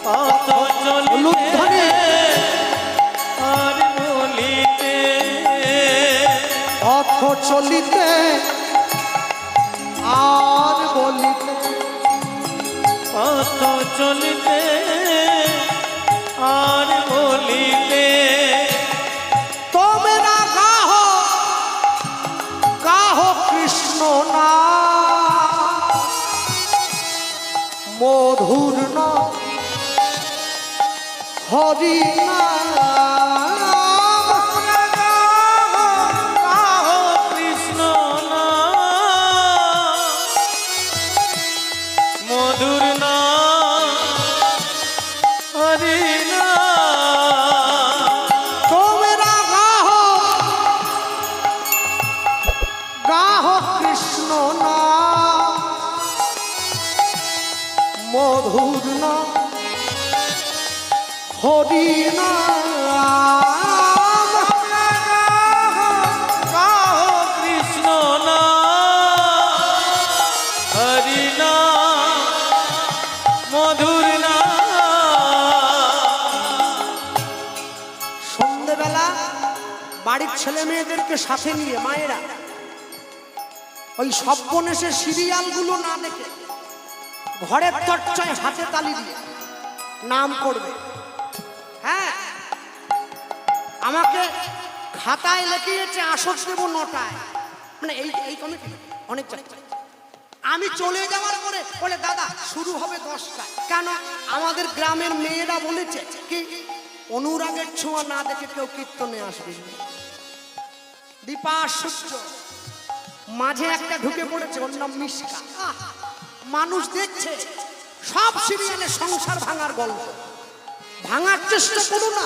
পথ চলিতে আর বলিতে পথ চলিতে আর বলিতে তোমরা গাহো গাহো কৃষ্ণ না মধুর না হরি না মধুর না হরি না কৃষ্ণ না হরি না মধুর না। সন্ধ্যেবেলা বাড়ির ছেলে মেয়েদেরকে সাথে নিয়ে মায়েরা ওই সব্বনেশের সিরিয়ালগুলো না দেখে ঘরের চর্চায় হাতে তালি দিয়ে নাম করবে। হ্যাঁ, আমাকে খাতায় লিখিয়েছে আসর দেব 9টায়, মানে এই কমিটি অনেক জায়গায়। আমি চলে যাওয়ার পরে বলে দাদা শুরু হবে 10টায়। কেন? আমাদের গ্রামের মেয়েরা বলেছে কি অনুরাগের ছোঁয়া না দেখে কেউ কীর্তনে আসবে। দীপা সূর্য মাঝে একটা ঢুকে পড়েছে, ওর নাম মিশকা। মানুষ দেখছে সব সিরিয়ালে সংসার ভাঙার গল্প, ভাঙার চেষ্টা করো না।